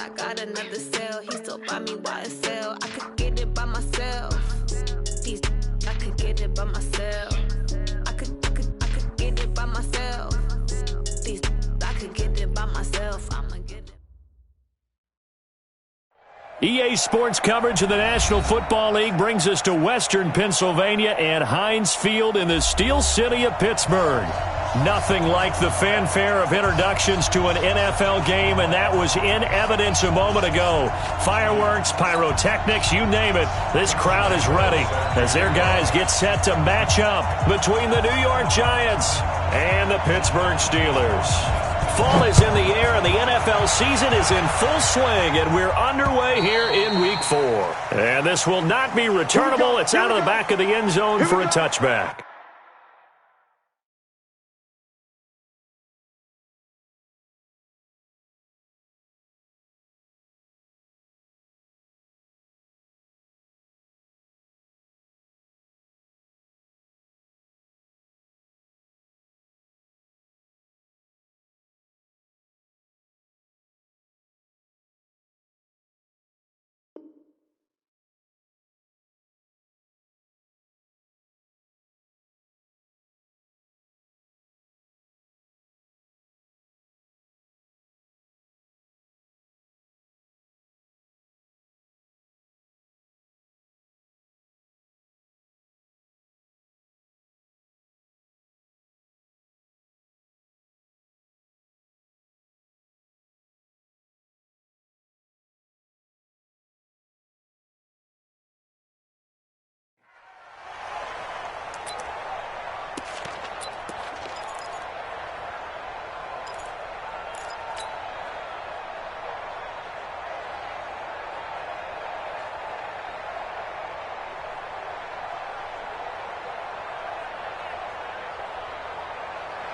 I got another cell, he still buy me YSL. I could get it by myself. I could get it by myself. I could get it by myself. I could get it by myself. I'ma get it. EA Sports coverage of the National Football League brings us to Western Pennsylvania and Heinz Field in the Steel City of Pittsburgh. Nothing like the fanfare of introductions to an NFL game, and that was in evidence a moment ago. Fireworks, pyrotechnics, you name it. This crowd is ready as their guys get set to match up between the New York Giants and the Pittsburgh Steelers. Fall is in the air, and the NFL season is in full swing, and we're underway here in Week 4. And this will not be returnable. It's out of the back of the end zone for a touchback.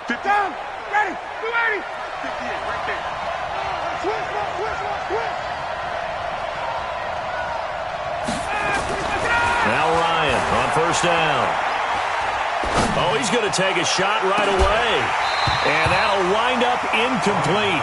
Sit down. Ready. Be ready. 58 right there. Switch. Now Ryan on first down. Oh, he's going to take a shot right away. And that'll wind up incomplete.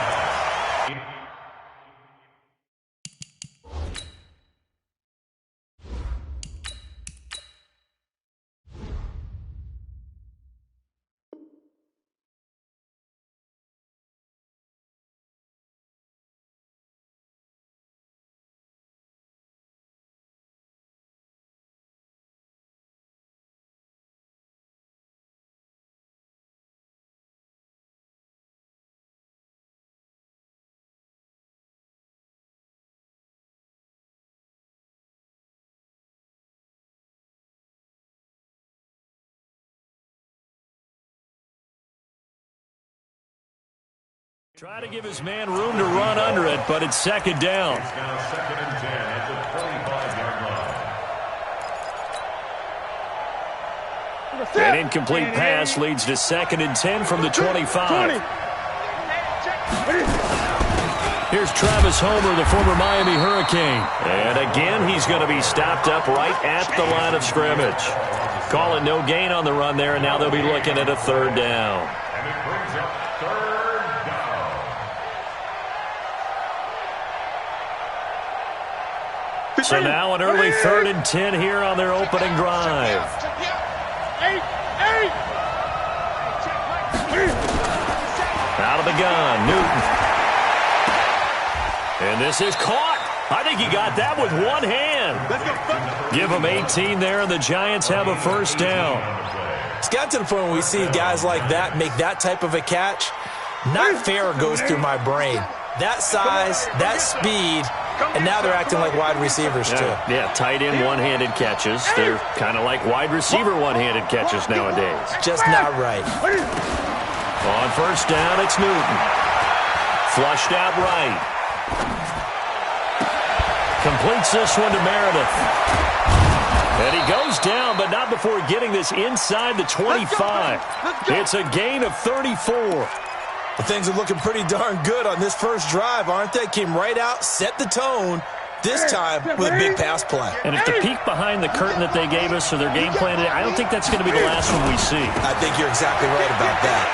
Try to give his man room to run under it, but it's second down. It's now 2nd and 10 at the 25-yard line. An incomplete pass leads to 2nd and 10 from the 25. Here's Travis Homer, the former Miami Hurricane. And again, he's going to be stopped up right at the line of scrimmage. Calling no gain on the run there, and now they'll be looking at a third down. And it brings up third down. So now an early 3rd and 10 here on their opening drive. Out of the gun, Newton. And this is caught. I think he got that with one hand. Give him 18 there, and the Giants have a first down. It's got to the point where we see guys like that make that type of a catch. Not fair goes through my brain. That size, that speed, and now they're acting like wide receivers too. Yeah, tight end one-handed catches. They're kind of like wide receiver one-handed catches nowadays. Just not right. On first down, it's Newton. Flushed out right. Completes this one to Meredith. And he goes down, but not before getting this inside the 25. It's a gain of 34. Well, things are looking pretty darn good on this first drive, aren't they? Came right out, set the tone, this time with a big pass play. And if the peek behind the curtain that they gave us or their game plan today, I don't think that's going to be the last one we see. I think you're exactly right about that.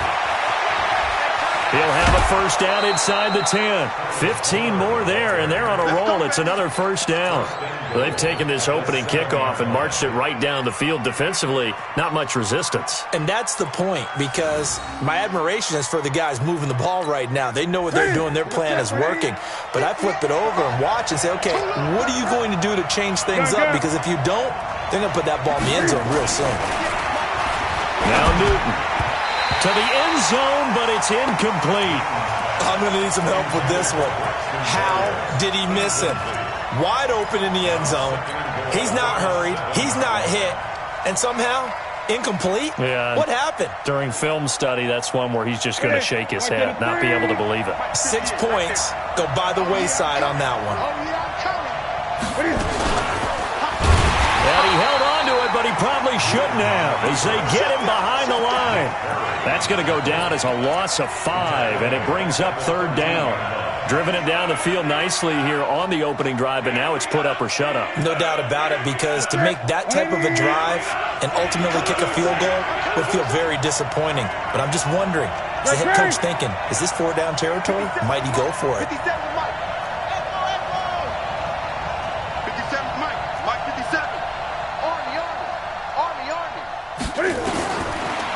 He'll have a first down inside the 10. 15 more there, and they're on a roll. It's another first down. Well, they've taken this opening kickoff and marched it right down the field defensively. Not much resistance. And that's the point, because my admiration is for the guys moving the ball right now. They know what they're doing. Their plan is working. But I flip it over and watch and say, okay, what are you going to do to change things up? Because if you don't, they're going to put that ball in the end zone real soon. Now Newton to the end zone, but it's incomplete. I'm going to need some help with this one. How did he miss him? Wide open in the end zone. He's not hurried. He's not hit. And somehow, incomplete? Yeah. What happened? During film study, that's one where he's just going to shake his head, not be able to believe it. 6 points go by the wayside on that one. And he held on to it, but he probably shouldn't have, as they get him behind the line. That's going to go down as a loss of 5, and it brings up third down. Driven it down the field nicely here on the opening drive, but now it's put up or shut up. No doubt about it, because to make that type of a drive and ultimately kick a field goal would feel very disappointing. But I'm just wondering, is the head coach thinking, is this 4-down territory? Might he go for it? 57 Mike. 57 Mike. Mike 57. Army.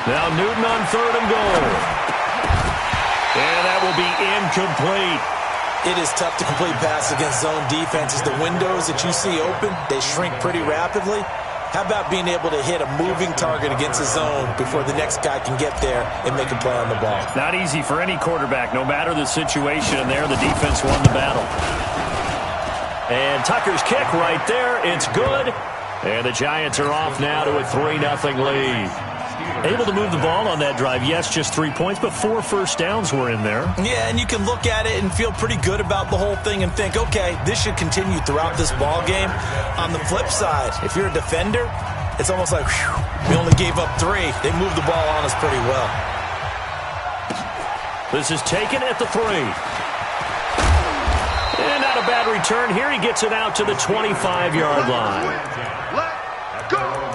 Now Newton on third and goal. And that will be incomplete. It is tough to complete passes against zone defenses. The windows that you see open, they shrink pretty rapidly. How about being able to hit a moving target against a zone before the next guy can get there and make a play on the ball? Not easy for any quarterback, no matter the situation. And there, the defense won the battle. And Tucker's kick right there. It's good. And the Giants are off now to a 3-0 lead. Able to move the ball on that drive. Yes, just 3 points, but 4 first downs were in there. Yeah, and you can look at it and feel pretty good about the whole thing and think, okay, this should continue throughout this ball game. On the flip side, if you're a defender, it's almost like, whew, we only gave up 3. They moved the ball on us pretty well. This is taken at the 3. And not a bad return here. He gets it out to the 25-yard line. Let's go.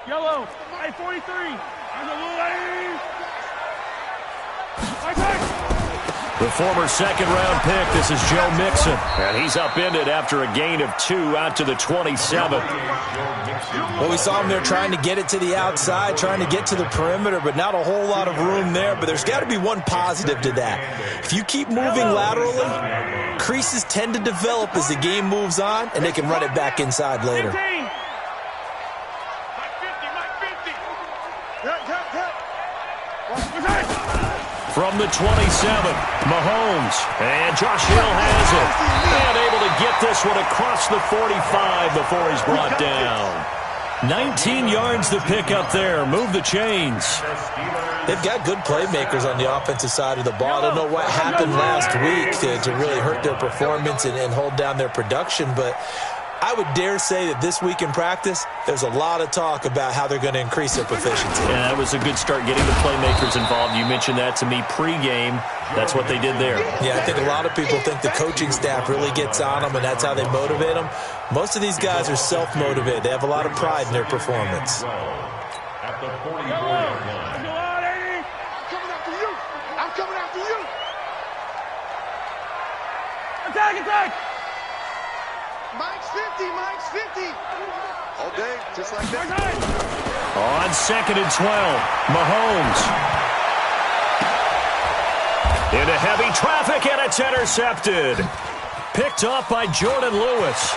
Yellow, I-43. On the lane. The former second-round pick, this is Joe Mixon. And he's upended after a gain of 2 out to the 27. Well, we saw him there trying to get it to the outside, trying to get to the perimeter, but not a whole lot of room there. But there's got to be one positive to that. If you keep moving laterally, creases tend to develop as the game moves on, and they can run it back inside later. From the 27, Mahomes, and Josh Hill has it. And able to get this one across the 45 before he's brought down. 19 yards to pick up there. Move the chains. They've got good playmakers on the offensive side of the ball. I don't know what happened last week to really hurt their performance and hold down their production, but I would dare say that this week in practice, there's a lot of talk about how they're going to increase their proficiency. Yeah, that was a good start getting the playmakers involved. You mentioned that to me pregame. That's what they did there. Yeah, I think a lot of people think the coaching staff really gets on them, and that's how they motivate them. Most of these guys are self-motivated. They have a lot of pride in their performance. At the 44-yard line. I'm coming after you. Attack! Mike's 50, Mike's 50. All day, just like that. On 2nd and 12, Mahomes. Into heavy traffic, and it's intercepted. Picked off by Jordan Lewis.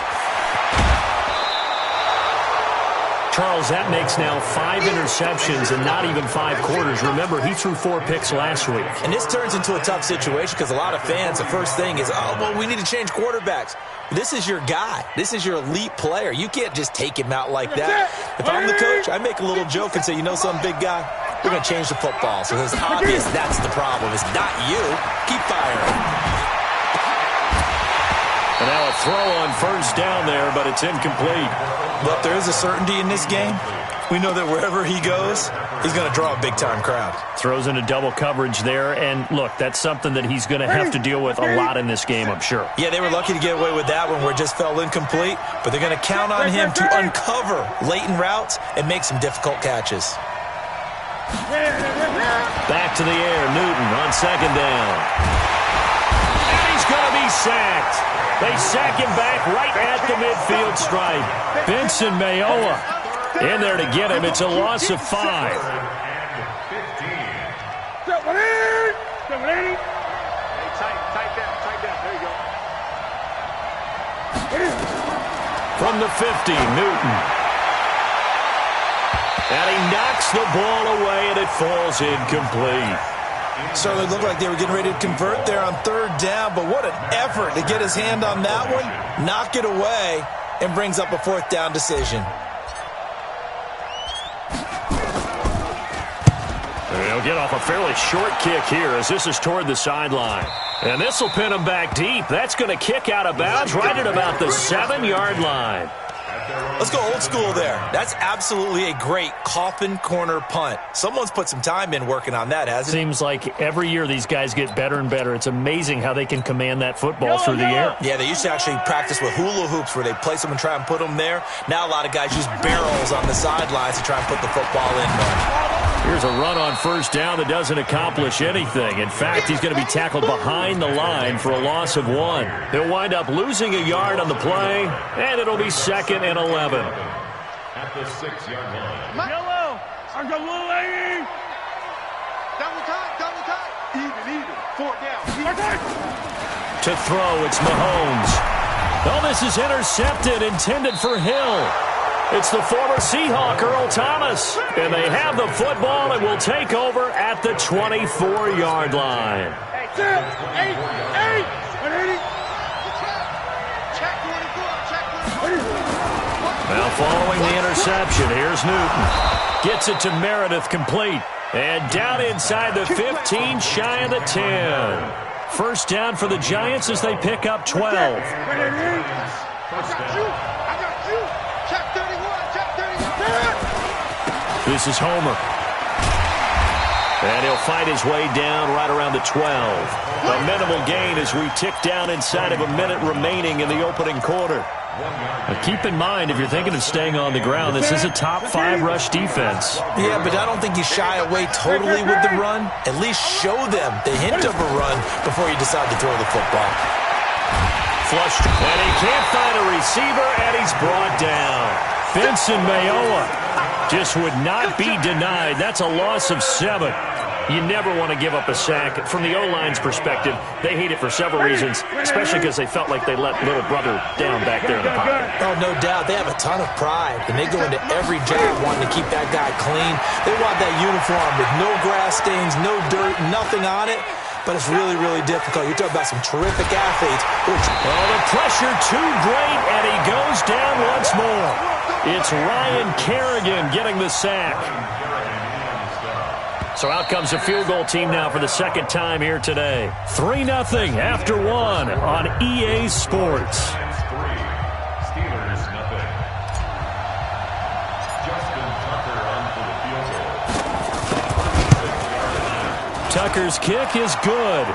Charles, that makes now 5 interceptions and not even 5 quarters. Remember, he threw 4 picks last week. And this turns into a tough situation because a lot of fans, the first thing is, oh, well, we need to change quarterbacks. This is your guy. This is your elite player. You can't just take him out like that. If I'm the coach, I make a little joke and say, you know something, big guy? We're going to change the football. So it's obvious that's the problem. It's not you. Keep firing. And now a throw on first down there, but it's incomplete. But if there is a certainty in this game, We know that wherever he goes, he's going to draw a big-time crowd. Throws into double coverage there, and look, that's something that he's going to have to deal with a lot in this game, I'm sure. Yeah, they were lucky to get away with that one where it just fell incomplete, but they're going to count on him to uncover latent routes and make some difficult catches. Back to the air, Newton on second down. And he's going to be sacked. They sack him back right at the midfield stripe. Benson Mayowa in there to get him. It's a loss of 5. Tight down. There you go. From the 50, Newton. And he knocks the ball away, and it falls incomplete. Certainly looked like they were getting ready to convert there on third down, but what an effort to get his hand on that one, knock it away, and brings up a fourth down decision. They'll get off a fairly short kick here as this is toward the sideline. And this will pin him back deep. That's going to kick out of bounds right at about the 7-yard line. Let's go old school there. That's absolutely a great coffin corner punt. Someone's put some time in working on that, hasn't it? Seems like every year these guys get better and better. It's amazing how they can command that football through the air. Yeah, they used to actually practice with hula hoops where they place them and try and put them there. Now a lot of guys use barrels on the sidelines to try and put the football in there. Here's a run on first down that doesn't accomplish anything. In fact, he's going to be tackled behind the line for a loss of 1. He'll wind up losing a yard on the play, and it'll be 2nd and 11. At the 6-yard line. Yellow. I'm going lane. Double time. Even. 4 down. To throw, it's Mahomes. Oh, this is intercepted, intended for Hill. It's the former Seahawk, Earl Thomas. And they have the football and will take over at the 24-yard line. 8. 180. Now following the interception, here's Newton. Gets it to Meredith complete. And down inside the 15, shy of the 10. First down for the Giants as they pick up 12. I got you. Check 31. This is Homer. And he'll fight his way down right around the 12. A minimal gain as we tick down inside of a minute remaining in the opening quarter. Now keep in mind, if you're thinking of staying on the ground, this is a top 5 rush defense. Yeah, but I don't think you shy away totally with the run. At least show them the hint of a run before you decide to throw the football. Flushed. And he can't find a receiver, and he's brought down. Benson Mayowa just would not be denied. That's a loss of 7. You never want to give up a sack. From the O-line's perspective, they hate it for several reasons, especially because they felt like they let little brother down back there in the pocket. Oh, no doubt. They have a ton of pride, and they go into every job wanting to keep that guy clean. They want that uniform with no grass stains, no dirt, nothing on it. But it's really, really difficult. You're talking about some terrific athletes. Oh, the pressure too great, and he goes down once more. It's Ryan Kerrigan getting the sack. So out comes the field goal team now for the second time here today. 3-0 after 1 on EA Sports. Steelers, nothing. Justin Tucker on for the field goal. Tucker's kick is good.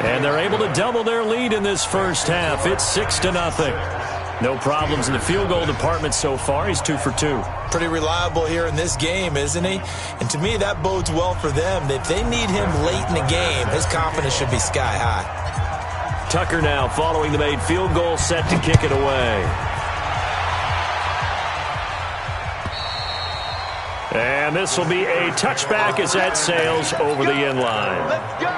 And they're able to double their lead in this first half. It's 6-0. No problems in the field goal department so far. He's 2 for 2. Pretty reliable here in this game, isn't he? And to me, that bodes well for them. If they need him late in the game, his confidence should be sky high. Tucker now following the made field goal, set to kick it away. And this will be a touchback as that sails over the end line. Let's go.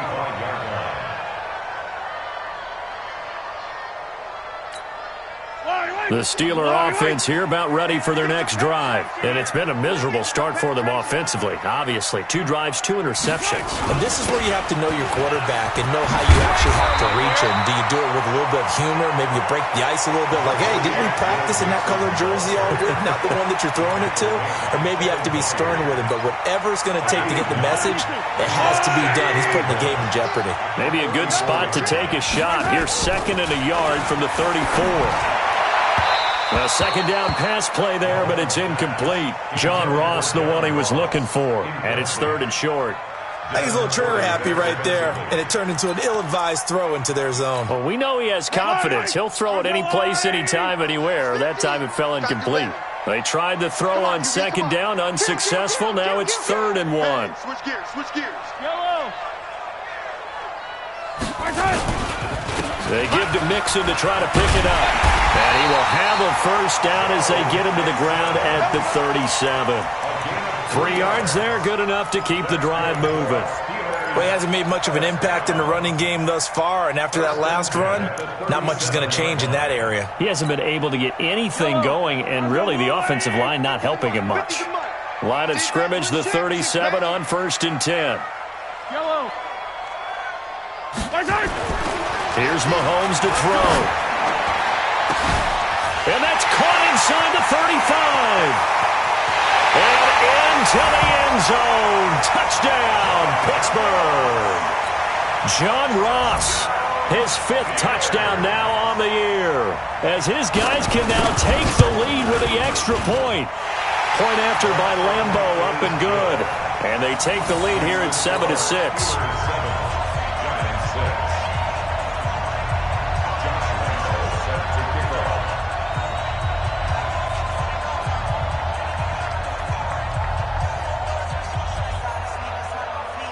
The Steeler offense here about ready for their next drive. And it's been a miserable start for them offensively. Obviously, 2 drives, 2 interceptions. And this is where you have to know your quarterback and know how you actually have to reach him. Do you do it with a little bit of humor? Maybe you break the ice a little bit. Like, hey, didn't we practice in that color jersey all week? Not the one that you're throwing it to? Or maybe you have to be stern with him. But whatever it's going to take to get the message, it has to be done. He's putting the game in jeopardy. Maybe a good spot to take a shot. Here's 2nd and a yard from the 34. A second down pass play there, but it's incomplete. John Ross, the one he was looking for, and it's 3rd and short. I think he's a little trigger happy right there, and it turned into an ill-advised throw into their zone. Well, we know he has confidence. He'll throw it any place, anytime, anywhere. That time it fell incomplete. They tried the throw on second down, unsuccessful. Now it's 3rd and 1. Switch gears, switch gears. They give to Mixon to try to pick it up. And he will have a first down as they get him to the ground at the 37. 3 yards there, good enough to keep the drive moving. Well, he hasn't made much of an impact in the running game thus far, and after that last run, not much is going to change in that area. He hasn't been able to get anything going, and really the offensive line not helping him much. Line of scrimmage, the 37 on 1st and 10. Here's Mahomes to throw. And that's caught inside the 35. And into the end zone. Touchdown, Pittsburgh. John Ross, his 5th touchdown now on the year, as his guys can now take the lead with the extra point. Point after by Lambeau, up and good. And they take the lead here at 7-6.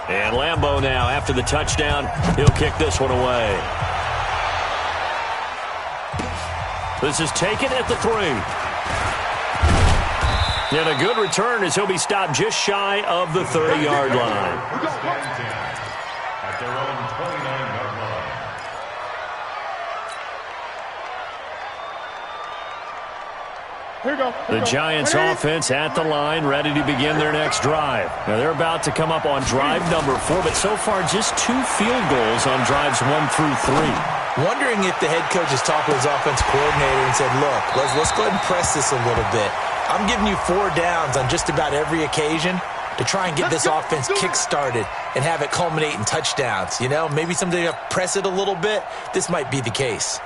And Lambeau now, after the touchdown, he'll kick this one away. This is taken at the 3. And a good return as he'll be stopped just shy of the 30-yard line. At their own 29-yard line. The Giants offense at the line, ready to begin their next drive. Now they're about to come up on drive number 4, but so far just 2 field goals on drives 1 through 3. Wondering if the head coach has talked with his offense coordinator and said, look, let's go ahead and press this a little bit. I'm giving you 4 downs on just about every occasion to try and get this offense kick-started and have it culminate in touchdowns. You know, maybe something to press it a little bit. This might be the case.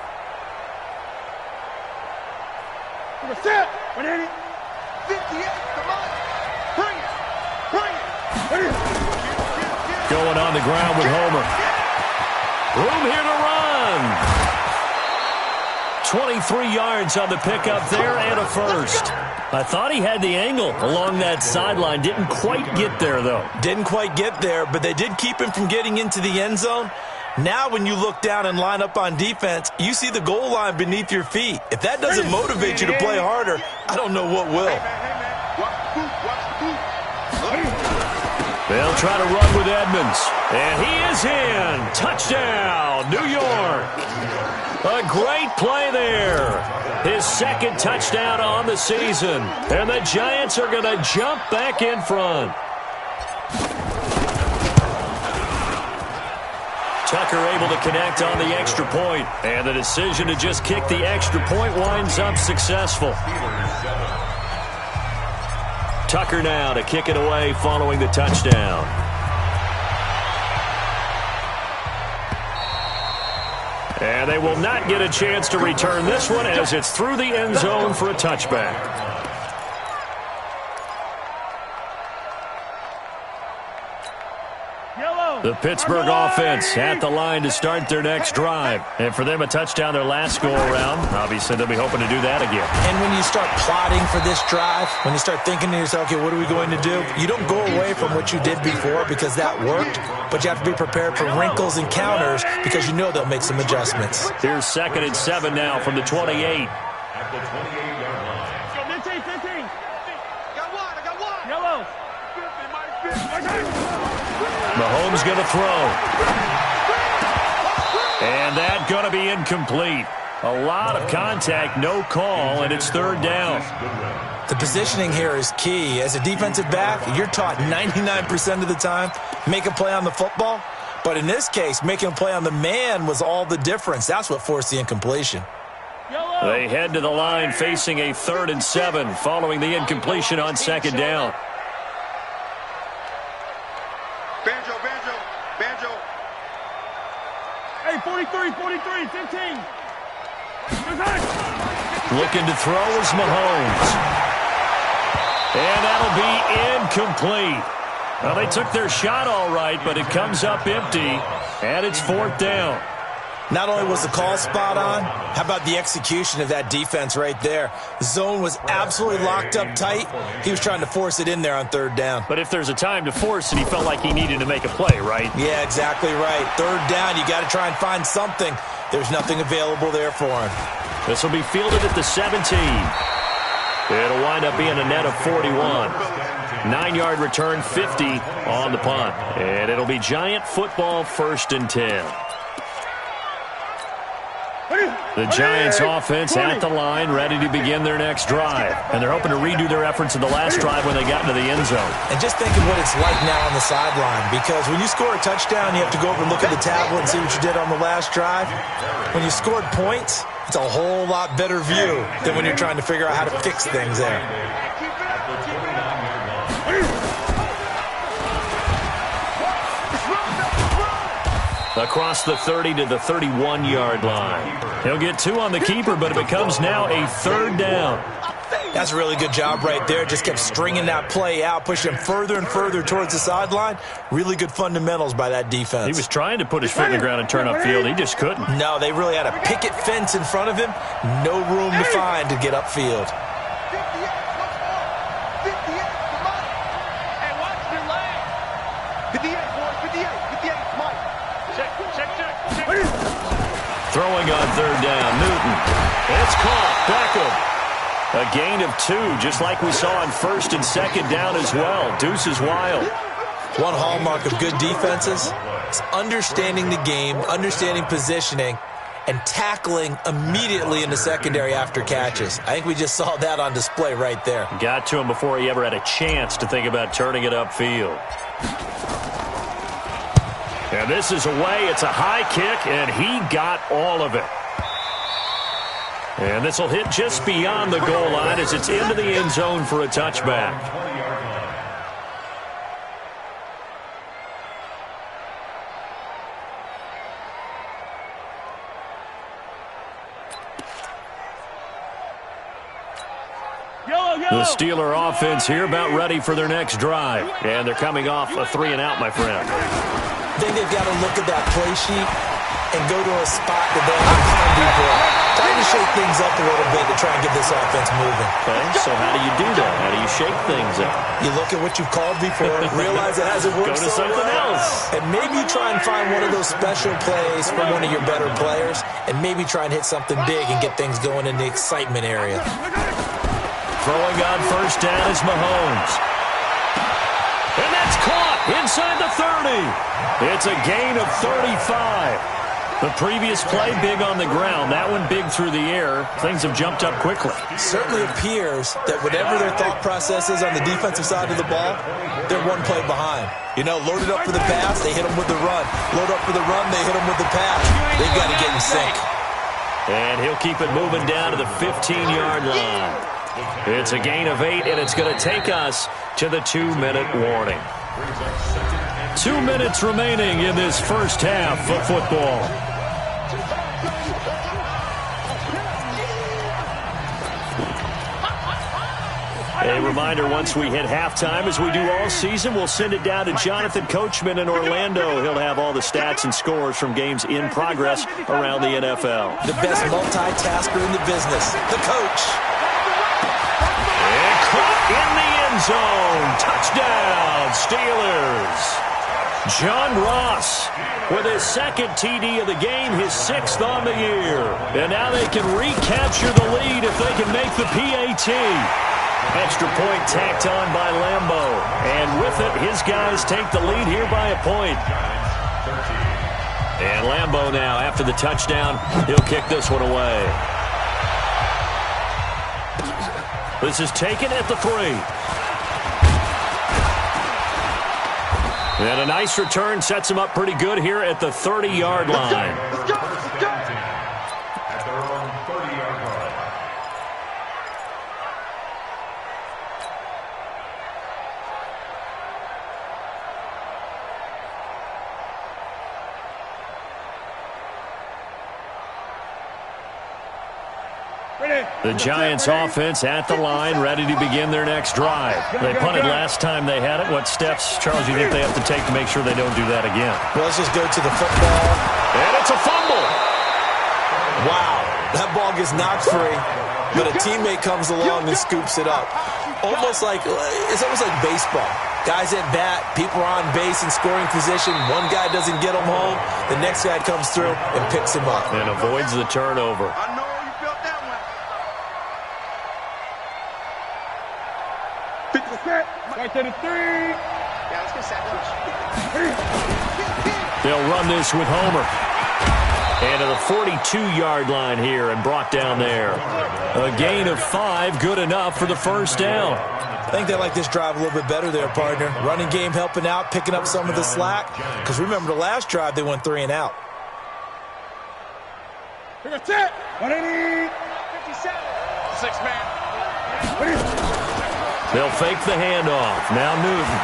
Set. 180. 58. Come on. Bring it. Bring it. Going on the ground with Homer. Room here to run. 23 yards on the pickup there and a first. I thought he had the angle along that sideline. Didn't quite get there, though. Didn't quite get there, but they did keep him from getting into the end zone. Now when you look down and line up on defense, you see the goal line beneath your feet. If that doesn't motivate you to play harder, I don't know what will. They'll try to run with Edmonds. And he is in. Touchdown, New York. A great play there. His 2nd touchdown on the season. And the Giants are going to jump back in front. Tucker able to connect on the extra point. And the decision to just kick the extra point winds up successful. Tucker now to kick it away following the touchdown. And they will not get a chance to return this one as it's through the end zone for a touchback. The Pittsburgh offense at the line to start their next drive. And for them, a touchdown their last go-around. Obviously, they'll be hoping to do that again. And when you start plotting for this drive, when you start thinking to yourself, okay, what are we going to do? You don't go away from what you did before because that worked, but you have to be prepared for wrinkles and counters because you know they'll make some adjustments. Here's 2nd and 7 now from the 28. At the 28-yard line. 15. I got one. Yellow. Mahomes going to throw. And that going to be incomplete. A lot of contact, no call, and it's 3rd down. The positioning here is key. As a defensive back, you're taught 99% of the time, make a play on the football. But in this case, making a play on the man was all the difference. That's what forced the incompletion. They head to the line facing a 3rd and 7 following the incompletion on 2nd down. Hey, 43, 15. Looking to throw is Mahomes. And that'll be incomplete. Well, they took their shot all right, but it comes up empty, and it's 4th down. Not only was the call spot on, how about the execution of that defense right there? The zone was absolutely locked up tight. He was trying to force it in there on 3rd down. But if there's a time to force it, he felt like he needed to make a play, right? Yeah, exactly right. 3rd down, you got to try and find something. There's nothing available there for him. This will be fielded at the 17. It'll wind up being a net of 41. 9-yard return, 50 on the punt. And it'll be Giant football, 1st and 10. The Giants offense at the line, ready to begin their next drive. And they're hoping to redo their efforts in the last drive when they got into the end zone. And just think of what it's like now on the sideline, because when you score a touchdown, you have to go over and look at the tablet and see what you did on the last drive. When you scored points, it's a whole lot better view than when you're trying to figure out how to fix things there. Across the 30 to the 31-yard line. He'll get 2 on the keeper, but it becomes now a 3rd down. That's a really good job right there. Just kept stringing that play out, pushing him further and further towards the sideline. Really good fundamentals by that defense. He was trying to put his foot in the ground and turn upfield. He just couldn't. No, they really had a picket fence in front of him. No room to find to get upfield. Throwing on 3rd down, Newton. It's caught. Beckham. A gain of 2, just like we saw on 1st and 2nd down as well. Deuce is wild. One hallmark of good defenses is understanding the game, understanding positioning, and tackling immediately in the secondary after catches. I think we just saw that on display right there. Got to him before he ever had a chance to think about turning it upfield. And this is away. It's a high kick, and he got all of it. And this will hit just beyond the goal line as it's into the end zone for a touchback. The Steeler offense here about ready for their next drive. And they're coming off a 3-and-out, my friend. I think they've got to look at that play sheet and go to a spot that they have a deep ball. Trying to shake things up a little bit to try and get this offense moving. Okay, so how do you do that? How do you shake things up? You look at what you've called before, realize it hasn't worked Go to something else. And maybe try and find one of those special plays from one of your better players, and maybe try and hit something big and get things going in the excitement area. Throwing on 1st down is Mahomes. And that's caught inside the 30. It's a gain of 35. The previous play, big on the ground. That one big through the air. Things have jumped up quickly. Certainly appears that whatever their thought process is on the defensive side of the ball, they're one play behind. You know, loaded up for the pass, they hit them with the run. Load up for the run, they hit them with the pass. They've got to get in sync. And he'll keep it moving down to the 15-yard line. It's a gain of 8, and it's going to take us to the 2-minute warning. 2 minutes remaining in this first half of football. A reminder, once we hit halftime, as we do all season, we'll send it down to Jonathan Coachman in Orlando. He'll have all the stats and scores from games in progress around the NFL. The best multitasker in the business, the coach. And caught in the end zone. Touchdown, Steelers. John Ross with his second TD of the game, his 6th on the year. And now they can recapture the lead if they can make the PAT. Extra point tacked on by Lambeau. And with it, his guys take the lead here by a point. And Lambeau now, after the touchdown, he'll kick this one away. This is taken at the 3. And a nice return sets him up pretty good here at the 30-yard line. At their own 30-yard line. The Giants offense at the line, ready to begin their next drive. They punted last time they had it. What steps, Charles, do you think they have to take to make sure they don't do that again? Well, let's just go to the football. And it's a fumble. Wow, that ball gets knocked free, but a teammate comes along and scoops it up. It's almost like baseball. Guys at bat, people are on base in scoring position. One guy doesn't get them home. The next guy comes through and picks him up. And avoids the turnover. I know you felt that one. 50%. Right to the 3. Yeah, let's get sacked. They'll run this with Homer. And to the 42-yard line here and brought down there. A gain of 5, good enough for the first down. I think they like this drive a little bit better there, partner. Running game helping out, picking up some of the slack. Because remember the last drive, they went 3 and out. That's it. 180. 57. 6 man. They'll fake the handoff. Now Newton.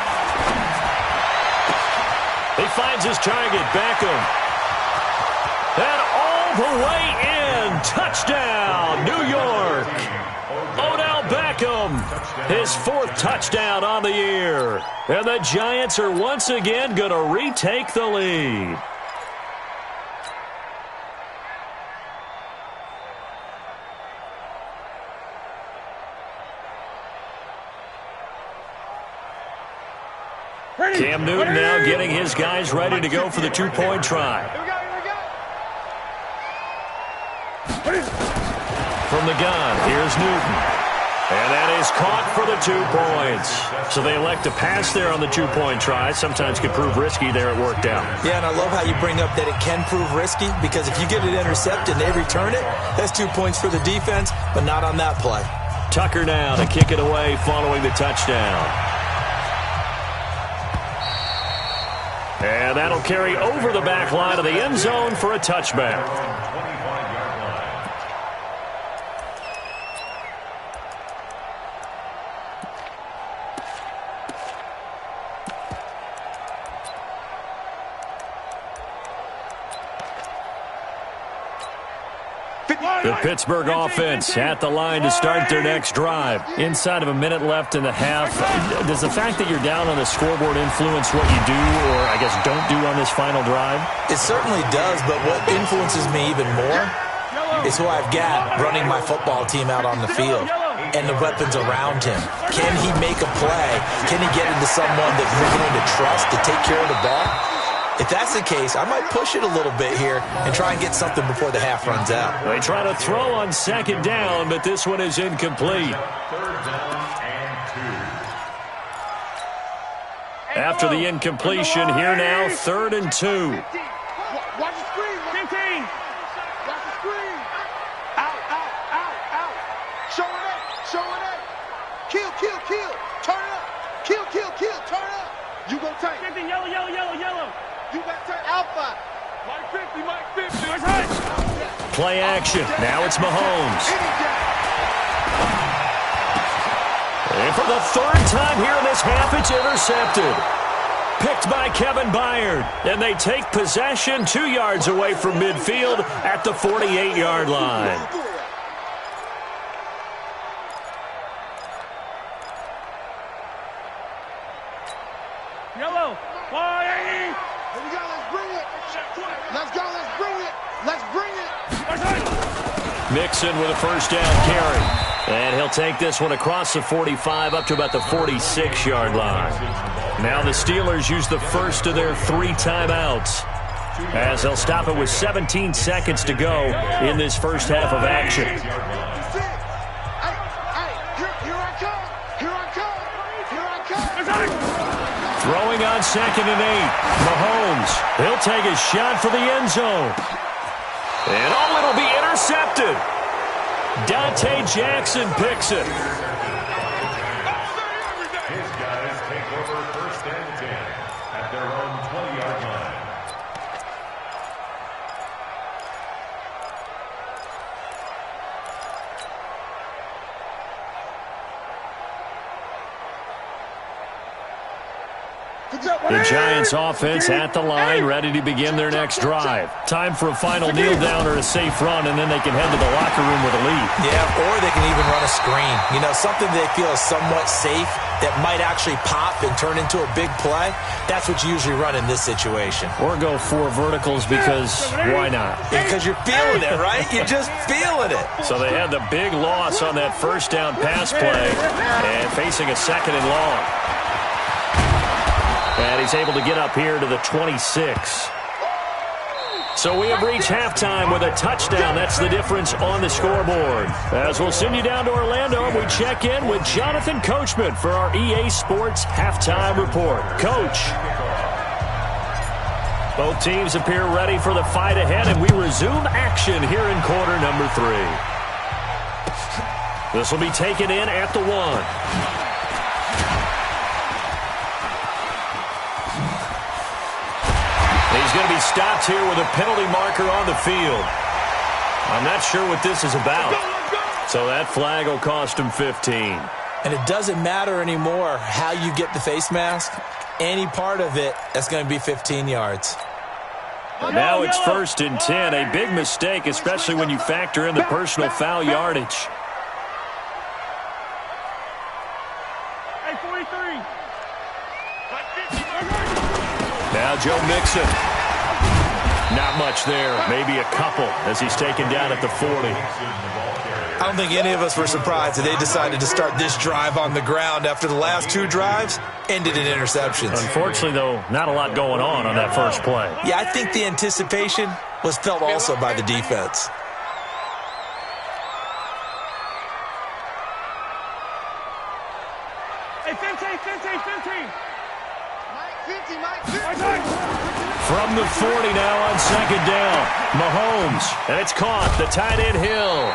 He finds his target, Beckham. And all the way in. Touchdown, New York. Odell Beckham, his 4th touchdown on the year. And the Giants are once again going to retake the lead. Cam Newton now getting his guys ready to go for the 2-point try. From the gun, here's Newton. And that is caught for the 2 points. So they elect to pass there on the 2-point try. Sometimes can prove risky. There it worked out. Yeah, and I love how you bring up that it can prove risky, because if you get it intercepted and they return it, that's 2 points for the defense, but not on that play. Tucker now to kick it away following the touchdown. And that'll carry over the back line of the end zone for a touchback. The Pittsburgh offense at the line to start their next drive. Inside of a minute left in the half. Does the fact that you're down on the scoreboard influence what you do, or I guess don't do on this final drive? It certainly does, but what influences me even more is who I've got running my football team out on the field and the weapons around him. Can he make a play? Can he get into someone that you're going to trust to take care of the ball? If that's the case, I might push it a little bit here and try and get something before the half runs out. They try to throw on 2nd down, but this one is incomplete. 3rd down and 2. After the incompletion, here now, 3rd and 2. Watch the screen. 15. Watch the screen. Out. Show it up. Kill. Turn it up. Kill. Turn it up. You gonna take. 15, yellow. You got to take Alpha. Mike 50. Play action. Now it's Mahomes. And for the 3rd time here in this half, it's intercepted. Picked by Kevin Byard. And they take possession 2 yards away from midfield at the 48-yard line. Yellow. 180. Here we go. Let's bring it. Mixon with a 1st down carry. And he'll take this one across the 45 up to about the 46-yard line. Now the Steelers use the first of their 3 timeouts, as they'll stop it with 17 seconds to go in this first half of action. Here I come. Throwing on 2nd and 8. Mahomes, he'll take a shot for the end zone. And it'll be intercepted. Dante Jackson picks it. His guys take over 1st and 10 at their own 20-yard line. The Giants offense at the line, ready to begin their next drive. Time for a final kneel down or a safe run, and then they can head to the locker room with a lead. Yeah, or they can even run a screen. You know, something they feel is somewhat safe that might actually pop and turn into a big play. That's what you usually run in this situation. Or go 4 verticals because why not? Because you're feeling it, right? You're just feeling it. So they had the big loss on that first down pass play and facing a second and long. And he's able to get up here to the 26. So we have reached halftime with a touchdown. That's the difference on the scoreboard. As we'll send you down to Orlando, we check in with Jonathan Coachman for our EA Sports Halftime Report. Coach. Both teams appear ready for the fight ahead, and we resume action here in quarter number 3. This will be taken in at the 1. He's going to be stopped here with a penalty marker on the field. I'm not sure what this is about. So that flag will cost him 15. And it doesn't matter anymore how you get the face mask. Any part of it, that's going to be 15 yards. And now it's 1st and 10. A big mistake, especially when you factor in the personal foul yardage. Hey, 43. Now Joe Mixon. Not much there. Maybe a couple as he's taken down at the 40. I don't think any of us were surprised that they decided to start this drive on the ground after the last 2 drives ended in interceptions. Unfortunately, though, not a lot going on that first play. Yeah, I think the anticipation was felt also by the defense. Hey, 15. From the 40 now on second down. Mahomes, and it's caught. The tight end Hill.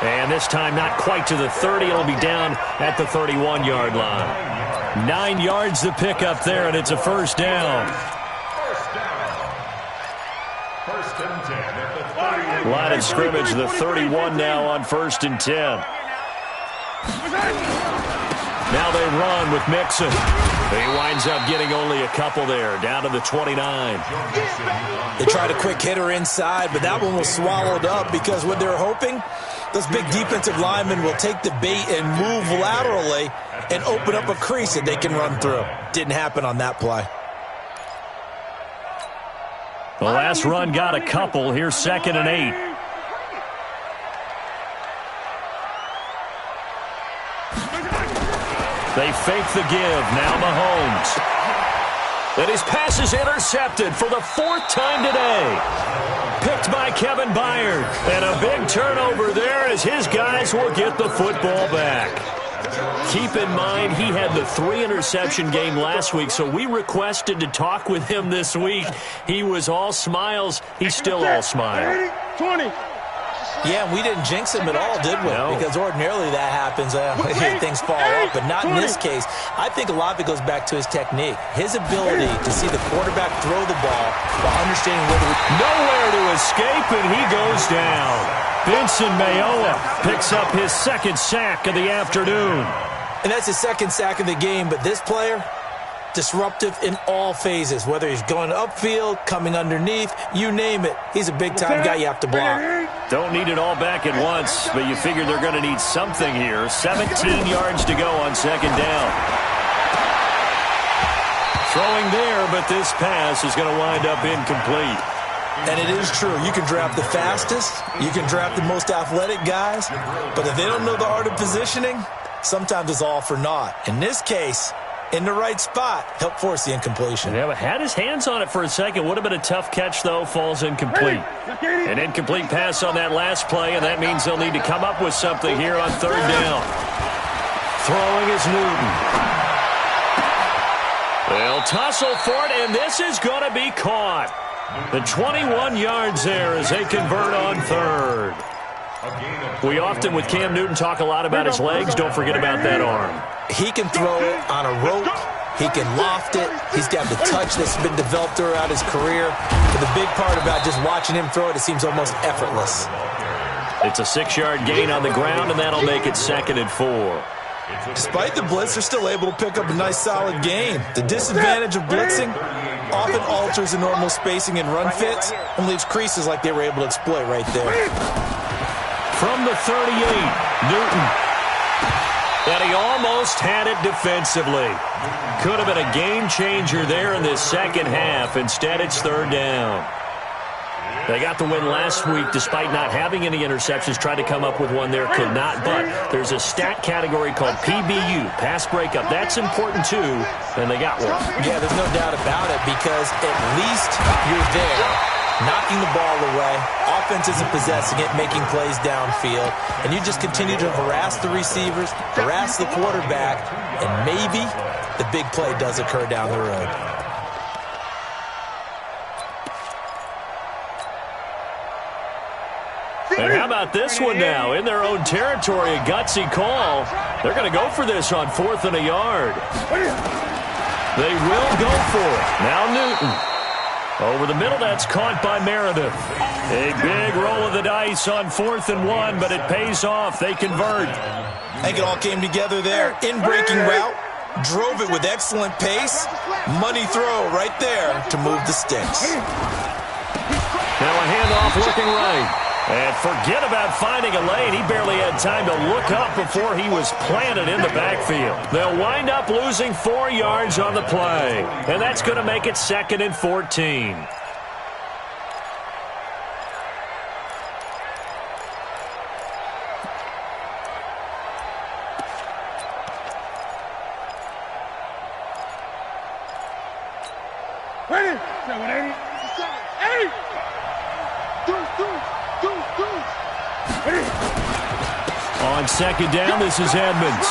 And this time not quite to the 30. It'll be down at the 31-yard line. 9 yards to pick up there, and it's a first down. First and 10 at the 30. Line of scrimmage, the 31 now on 1st and 10. Now they run with Mixon. He winds up getting only a couple there, down to the 29. They tried a quick hitter inside, but that one was swallowed up because what they're hoping, those big defensive linemen will take the bait and move laterally and open up a crease that they can run through. Didn't happen on that play. The last run got a couple. Here's 2nd and 8. They fake the give. Now Mahomes. And his pass is intercepted for the 4th time today. Picked by Kevin Byard. And a big turnover there as his guys will get the football back. Keep in mind, he had the 3-interception game last week, so we requested to talk with him this week. He was all smiles. He's still all smile. 20. Yeah, we didn't jinx him at all, did we? No. Because ordinarily that happens. Things fall up, but not in this case. I think a lot of it goes back to his technique. His ability to see the quarterback throw the ball while understanding whether... Nowhere to escape, and he goes down. Benson Mayowa picks up his 2nd sack of the afternoon. And that's his 2nd sack of the game, but this player, disruptive in all phases, whether he's going upfield, coming underneath, you name it. He's a big-time guy you have to block. Don't need it all back at once, but you figure they're going to need something here. 17 yards to go on 2nd down. Throwing there, but this pass is going to wind up incomplete. And it is true. You can draft the fastest, you can draft the most athletic guys, but if they don't know the art of positioning, sometimes it's all for naught. In this case, in the right spot, help force the incompletion. Yeah, but had his hands on it for a second. Would have been a tough catch, though. Falls incomplete. An incomplete pass on that last play, and that means they'll need to come up with something here on 3rd down. Throwing is Newton. They'll tussle for it, and this is going to be caught. The 21 yards there as they convert on 3rd. We often, with Cam Newton, talk a lot about his legs. Don't forget about that arm. He can throw it on a rope. He can loft it. He's got the touch that's been developed throughout his career. But the big part about just watching him throw it, it seems almost effortless. It's a 6-yard gain on the ground, and that'll make it 2nd and 4. Despite the blitz, they're still able to pick up a nice solid gain. The disadvantage of blitzing often alters the normal spacing and run fits and leaves creases like they were able to exploit right there. From the 38, Newton. And he almost had it defensively. Could have been a game changer there in this second half. Instead, it's third down. They got the win last week despite not having any interceptions. Tried to come up with one there, could not. But there's a stat category called PBU, pass breakup. That's important too, and they got one. Yeah, there's no doubt about it because at least you're there, knocking the ball away. Offense isn't possessing it, making plays downfield. And you just continue to harass the receivers, harass the quarterback, and maybe the big play does occur down the road. And how about this one now? In their own territory, a gutsy call. They're going to go for this on 4th and a yard. They will go for it. Now Newton. Over the middle, that's caught by Meredith. A big roll of the dice on 4th and 1, but it pays off. They convert. I think it all came together there. In-breaking route. Drove it with excellent pace. Money throw right there to move the sticks. Now a handoff looking right. And forget about finding a lane. He barely had time to look up before he was planted in the backfield. They'll wind up losing 4 yards on the play. And that's going to make it 2nd and 14. Ready? 780. 780. On 2nd down, this is Edmonds.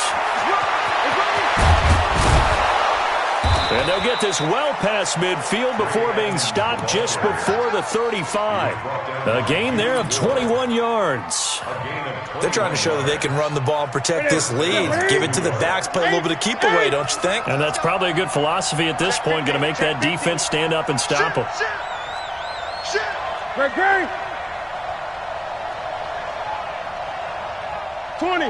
And they'll get this well past midfield before being stopped just before the 35. A gain there of 21 yards. They're trying to show that they can run the ball and protect this lead. Give it to the backs, play a little bit of keep away, don't you think? And that's probably a good philosophy at this point, going to make that defense stand up and stop them. Great. 20.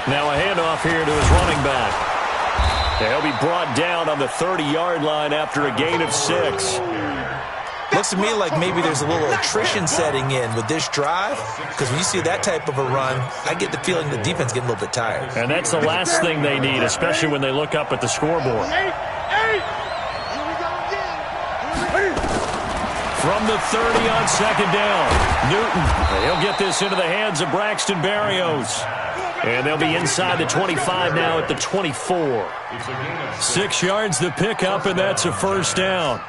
Now a handoff here to his running back. He'll be brought down on the 30-yard line after a gain of 6. Looks to me like maybe there's a little attrition setting in with this drive, because when you see that type of a run, I get the feeling the defense getting a little bit tired. And that's the last thing they need, especially when they look up at the scoreboard. From the 30 on 2nd down, Newton. He'll get this into the hands of Braxton Berrios. And they'll be inside the 25 now at the 24. 6 yards the pickup, and that's a first down.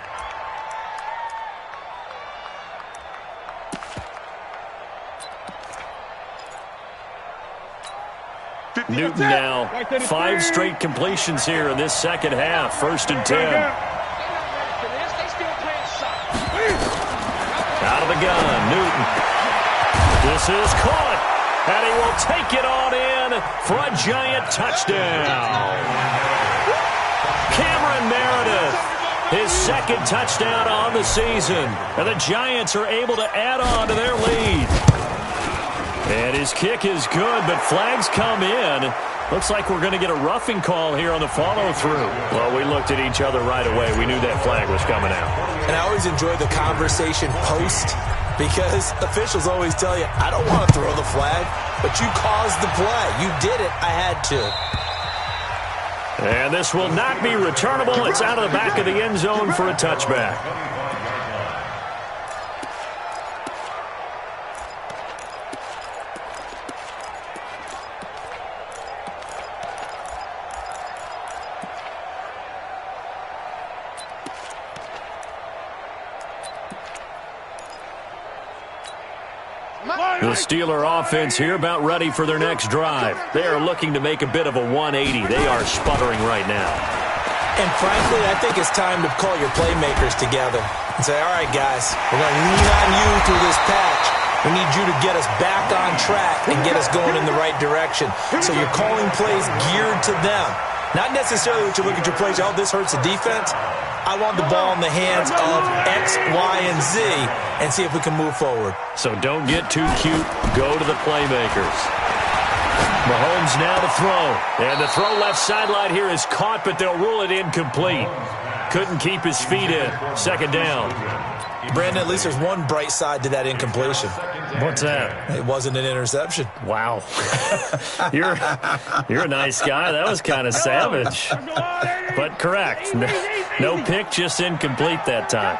Newton now, 5 straight completions here in this second half. 1st and 10. Out of the gun, Newton. This is caught, and he will take it on in for a giant touchdown. Cameron Meredith, his 2nd touchdown on the season, and the Giants are able to add on to their lead. And his kick is good, but flags come in. Looks like we're going to get a roughing call here on the follow-through. Well, we looked at each other right away. We knew that flag was coming out. And I always enjoy the conversation post, because officials always tell you, I don't want to throw the flag, but you caused the play. You did it. I had to. And this will not be returnable. It's out of the back of the end zone for a touchback. The Steeler offense here about ready for their next drive. They are looking to make a bit of a 180. They are sputtering right now. And frankly, I think it's time to call your playmakers together and say, all right, guys, we're going to lean on you through this patch. We need you to get us back on track and get us going in the right direction. So you're calling plays geared to them. Not necessarily what you look at your plays, oh, this hurts the defense. I want the ball in the hands of X, Y, and Z and see if we can move forward. So don't get too cute. Go to the playmakers. Mahomes now to throw. And the throw left sideline here is caught, but they'll rule it incomplete. Couldn't keep his feet in. Second down. Brandon, at least there's one bright side to that incompletion. What's that? It wasn't an interception. Wow. You're a nice guy. That was kind of savage. But correct. No pick, just incomplete that time.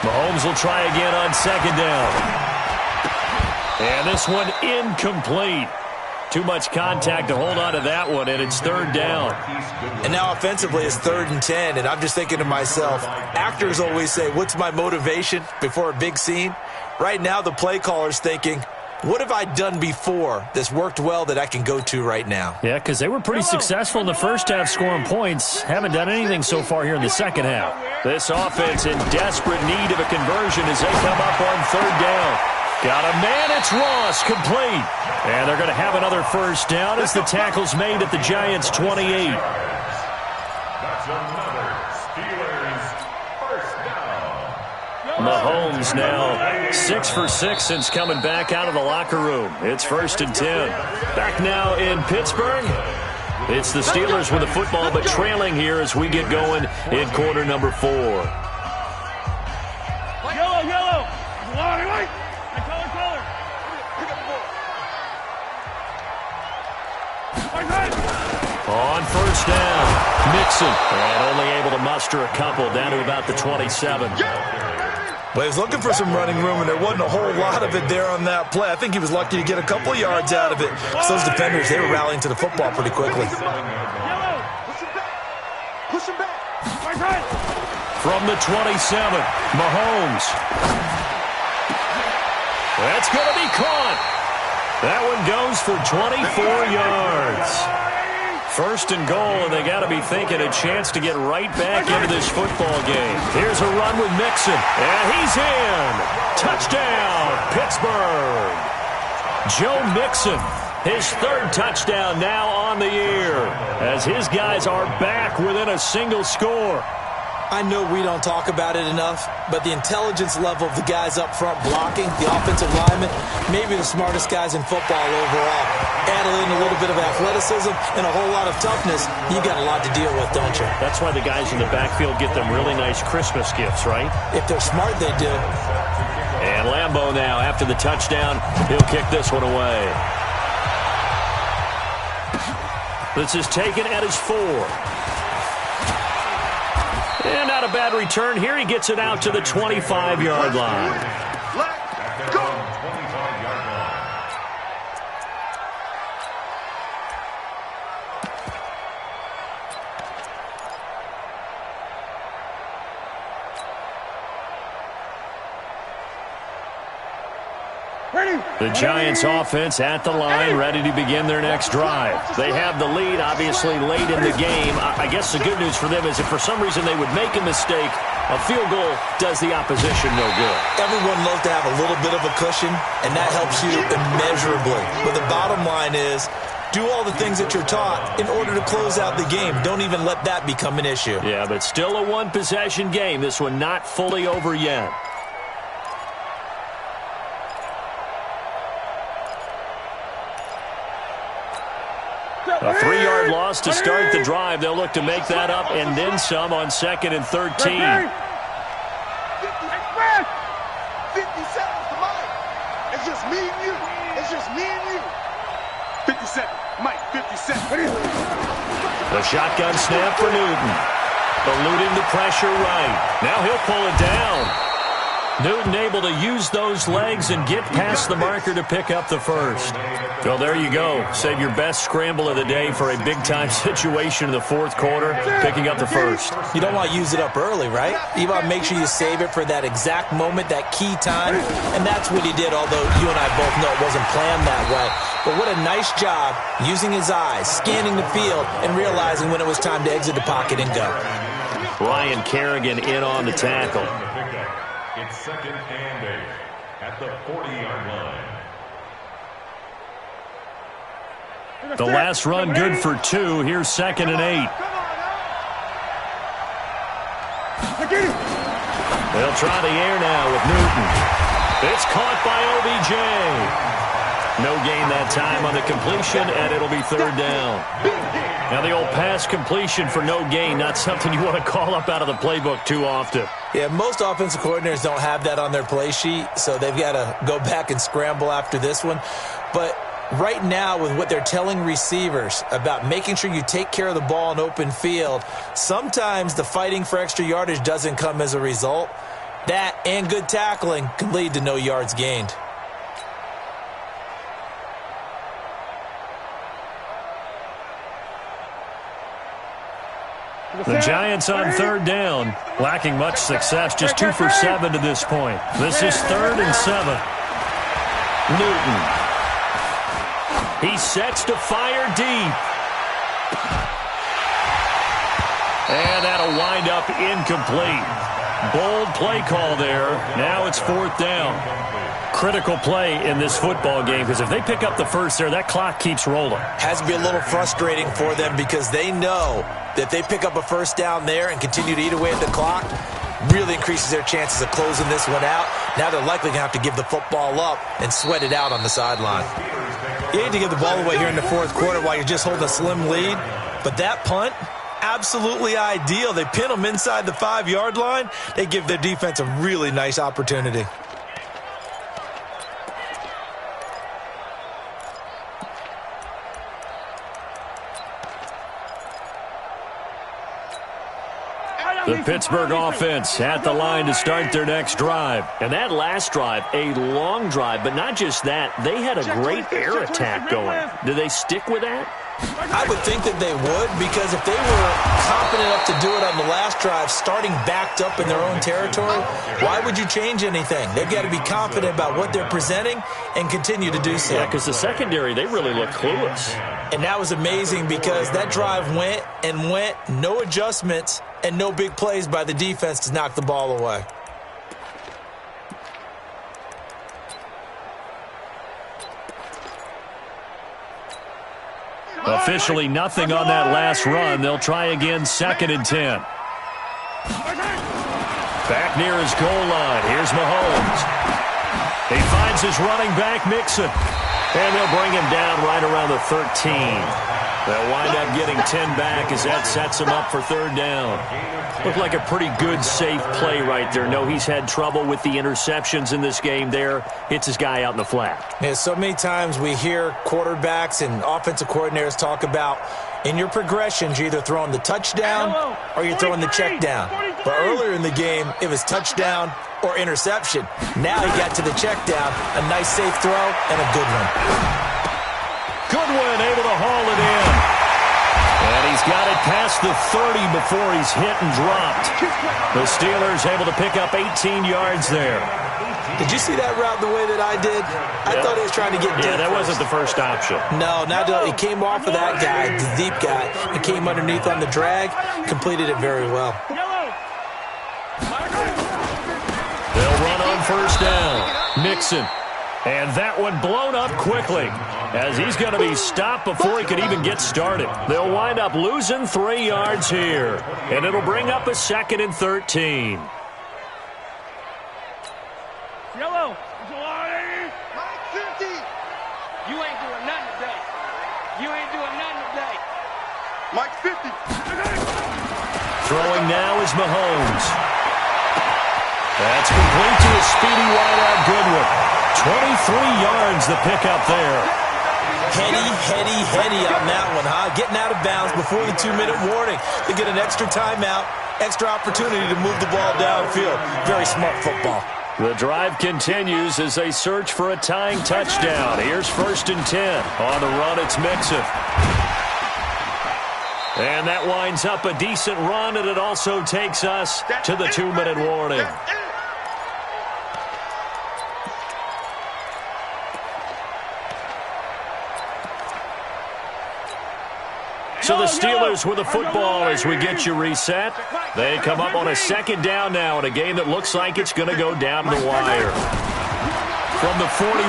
Mahomes will try again on second down. And this one incomplete. Too much contact to hold on to that one, and it's third down. And now offensively it's 3rd and 10, and I'm just thinking to myself, actors always say, what's my motivation before a big scene? Right now the play caller's thinking, what have I done before that's worked well that I can go to right now? Yeah, because they were pretty successful in the first half scoring points. Haven't done anything so far here in the second half. This offense in desperate need of a conversion as they come up on third down. Got a man, it's Ross, complete. And they're going to have another first down as the tackle's made at the Giants' 28. That's another Steelers first down. Mahomes now 6 for 6 since coming back out of the locker room. It's 1st and 10. Back now in Pittsburgh. It's the Steelers with the football, but trailing here as we get going in quarter number 4. Yellow, yellow. White. Color. Pick up the ball. On first down, Mixon, and only able to muster a couple down to about the 27. Well, he was looking for some running room, and there wasn't a whole lot of it there on that play. I think he was lucky to get a couple yards out of it. So those defenders, they were rallying to the football pretty quickly. Push him back. From the 27, Mahomes. That's going to be caught. That one goes for 24 yards. 1st and goal, and they got to be thinking a chance to get right back into this football game. Here's a run with Mixon, and he's in. Touchdown, Pittsburgh. Joe Mixon, his 3rd touchdown now on the year, as his guys are back within a single score. I know we don't talk about it enough, but the intelligence level of the guys up front blocking, the offensive linemen, maybe the smartest guys in football overall. Add in a little bit of athleticism and a whole lot of toughness, you got a lot to deal with, don't you? That's why the guys in the backfield get them really nice Christmas gifts, right? If they're smart, they do. And Lambeau now, after the touchdown, he'll kick this one away. This is taken at his 4. And not a bad return here. He gets it out to the 25-yard line. Let's go. 25-yard line. The Giants offense at the line, ready to begin their next drive. They have the lead, obviously, late in the game. I guess the good news for them is if for some reason they would make a mistake, a field goal does the opposition no good. Everyone loves to have a little bit of a cushion, and that helps you immeasurably. But the bottom line is, do all the things that you're taught in order to close out the game. Don't even let that become an issue. Yeah, but still a one-possession game. This one not fully over yet. A 3-yard loss to start the drive. They'll look to make that up and then some on 2nd and 13. 50 seconds to Mike. It's just me and you. It's just me and you. 50 seconds. Mike, 50 seconds. The shotgun snap for Newton. Eluding the pressure right. Now he'll pull it down. Newton able to use those legs and get past the marker to pick up the first. Well, there you go. Save your best scramble of the day for a big-time situation in the 4th quarter, picking up the first. You don't want to use it up early, right? You want to make sure you save it for that exact moment, that key time. And that's what he did, although you and I both know it wasn't planned that way. But what a nice job using his eyes, scanning the field, and realizing when it was time to exit the pocket and go. Ryan Kerrigan in on the tackle. It's 2nd and 8 at the 40-yard line. The last run good for 2. Here's 2nd and 8. They'll try the air now with Newton. It's caught by OBJ. No gain that time on the completion, and it'll be 3rd down. Now the old pass completion for no gain, not something you want to call up out of the playbook too often. Yeah, most offensive coordinators don't have that on their play sheet, so they've got to go back and scramble after this one. But right now, with what they're telling receivers about making sure you take care of the ball in open field, sometimes the fighting for extra yardage doesn't come as a result. That and good tackling can lead to no yards gained. The Giants on 3rd down, lacking much success, just 2 for 7 to this point. This is 3rd and 7. Newton. He sets to fire deep. And that'll wind up incomplete. Bold play call there. Now it's 4th down. Critical play in this football game, because if they pick up the first there, that clock keeps rolling. Has to be a little frustrating for them because they know that if they pick up a first down there and continue to eat away at the clock, really increases their chances of closing this one out. Now they're likely going to have to give the football up and sweat it out on the sideline. You need to give the ball away here in the 4th quarter while you're just holding a slim lead, but that punt, absolutely ideal. They pin them inside the 5-yard line. They give their defense a really nice opportunity. The Pittsburgh offense at the line to start their next drive. And that last drive, a long drive, but not just that. They had a great air attack going. Do they stick with that? I would think that they would, because if they were confident enough to do it on the last drive, starting backed up in their own territory, why would you change anything? They've got to be confident about what they're presenting and continue to do so. Yeah, because the secondary, they really look clueless. And that was amazing because that drive went and went, no adjustments, and no big plays by the defense to knock the ball away. Officially nothing on that last run. They'll try again, 2nd and 10. Back near his goal line. Here's Mahomes. He finds his running back, Mixon. And they'll bring him down right around the 13. They'll wind up getting 10 back as that sets him up for 3rd down. Looked like a pretty good, safe play right there. No, he's had trouble with the interceptions in this game there. Hits his guy out in the flat. Yeah, so many times we hear quarterbacks and offensive coordinators talk about in your progressions, you're either throwing the touchdown or you're throwing the check down. But earlier in the game, it was touchdown or interception. Now he got to the check down, a nice safe throw, and a good one. Goodwin able to haul it in. And he's got it past the 30 before he's hit and dropped. The Steelers able to pick up 18 yards there. Did you see that route the way that I did? I thought he was trying to get deep. Yeah, that wasn't the first option. No, it came off of that guy, the deep guy. It came underneath on the drag, completed it very well. They'll run on 1st down. Mixon. And that one blown up quickly as he's going to be stopped before he could even get started. They'll wind up losing 3 yards here. And it'll bring up a 2nd and 13. Yellow. Mike 50. You ain't doing nothing today. You ain't doing nothing today. Mike 50. Throwing now is Mahomes. That's complete to a speedy wideout Goodwin. 23 yards the pickup there. Heady on that one, huh? Getting out of bounds before the 2-minute warning. They get an extra timeout, extra opportunity to move the ball downfield. Very smart football. The drive continues as they search for a tying touchdown. Here's 1st and 10. On the run, it's Mixon. And that winds up a decent run, and it also takes us to the 2-minute warning. So the Steelers with the football as we get you reset. They come up on a 2nd down now in a game that looks like it's going to go down the wire. From the 41,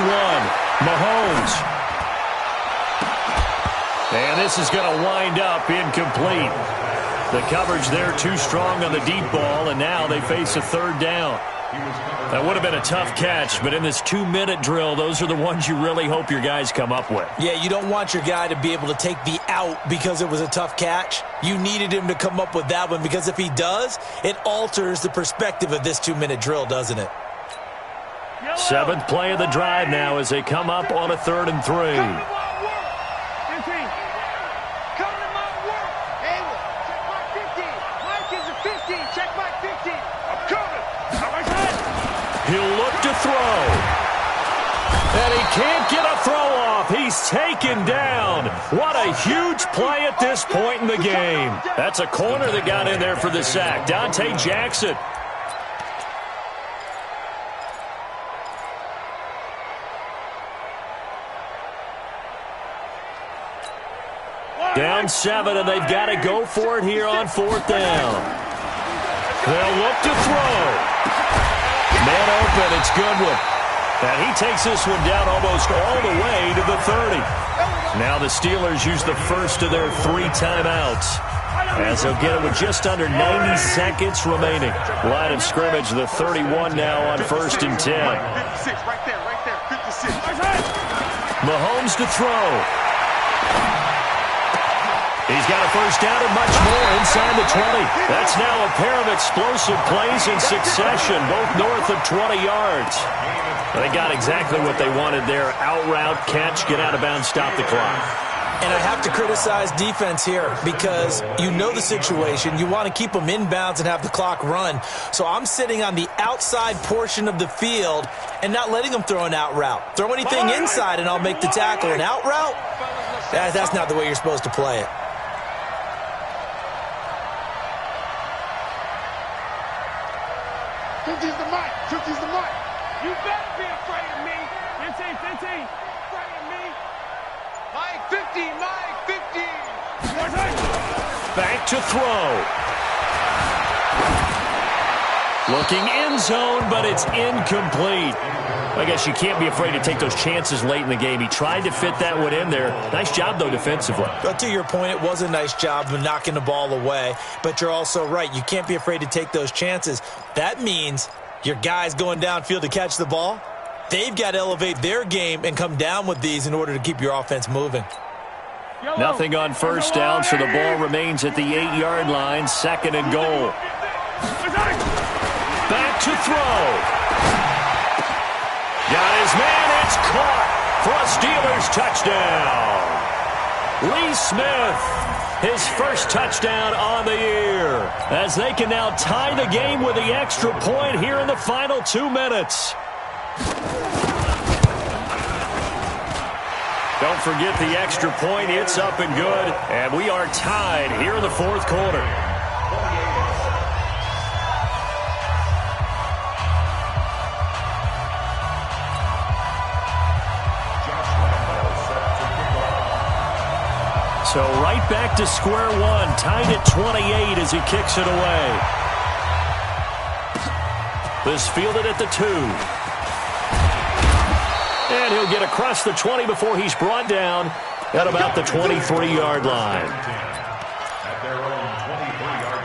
Mahomes. And this is going to wind up incomplete. The coverage there too strong on the deep ball, and now they face a third down. That would have been a tough catch, but in this 2-minute drill, those are the ones you really hope your guys come up with. Yeah, you don't want your guy to be able to take the out because it was a tough catch. You needed him to come up with that one, because if he does, it alters the perspective of this 2-minute drill, doesn't it? 7th play of the drive now as they come up on a 3rd and 3. He'll look to throw. And he can't get a throw off. He's taken down. What a huge play at this point in the game. That's a corner that got in there for the sack. Dante Jackson. Down 7, and they've got to go for it here on 4th down. They'll look to throw. Man open, it's Goodwin. And he takes this one down almost all the way to the 30. Now the Steelers use the first of their 3 timeouts, as they'll get it with just under 90 seconds remaining. Line of scrimmage, the 31 now on 1st and 10. 56, right there, 56. Mahomes to throw. He's got a first down and much more inside the 20. That's now a pair of explosive plays in succession, both north of 20 yards. They got exactly what they wanted there. Out route, catch, get out of bounds, stop the clock. And I have to criticize defense here because you know the situation. You want to keep them inbounds and have the clock run. So I'm sitting on the outside portion of the field and not letting them throw an out route. Throw anything inside and I'll make the tackle. An out route? That's not the way you're supposed to play it. Fifty's the mark. You better be afraid of me. 15. Afraid of me. Mike 50. Back to throw. Looking end zone, but it's incomplete. I guess you can't be afraid to take those chances late in the game. He tried to fit that one in there. Nice job, though, defensively. But to your point, it was a nice job of knocking the ball away. But you're also right. You can't be afraid to take those chances. That means your guys going downfield to catch the ball, they've got to elevate their game and come down with these in order to keep your offense moving. Nothing on first down, so the ball remains at the 8-yard line, 2nd and goal. Back to throw. Got his man, it's caught for a Steelers touchdown. Lee Smith, his first touchdown on the year, as they can now tie the game with the extra point here in the final 2 minutes. Don't forget the extra point. It's up and good, and we are tied here in the 4th quarter. So right back to square one, tied at 28 as he kicks it away. This fielded at the 2. And he'll get across the 20 before he's brought down at about the 23-yard line. At their own 23-yard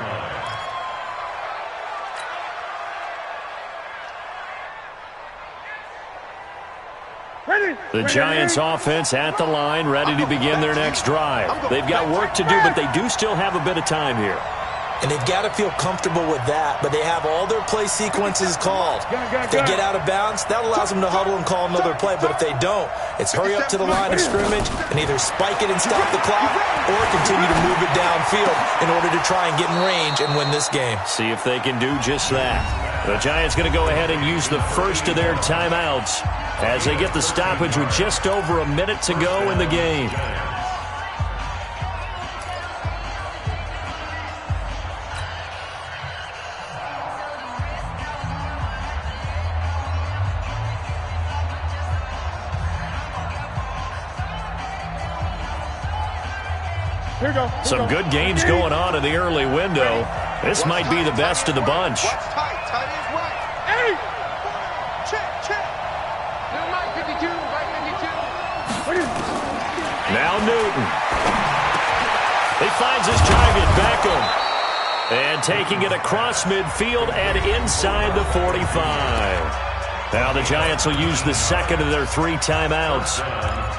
line. The Giants offense at the line, ready to begin their next drive. They've got work to do, but they do still have a bit of time here. And they've got to feel comfortable with that, but they have all their play sequences called. If they get out of bounds, that allows them to huddle and call another play, but if they don't, it's hurry up to the line of scrimmage and either spike it and stop the clock or continue to move it downfield in order to try and get in range and win this game. See if they can do just that. The Giants going to go ahead and use the first of their timeouts as they get the stoppage with just over a minute to go in the game. Some good games going on in the early window. This might be the best of the bunch. Watch tight. Tight is right. Hey! Check. Little Mike 52, right 52. Now Newton. finds his target, Beckham. And taking it across midfield and inside the 45. Now the Giants will use the second of their 3 timeouts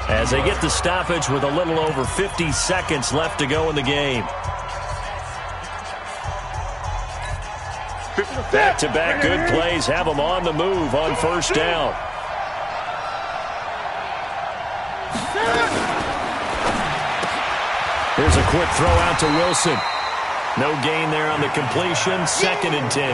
as they get the stoppage with a little over 50 seconds left to go in the game. Back-to-back good plays have them on the move on first down. Here's a quick throw out to Wilson. No gain there on the completion. 2nd and 10.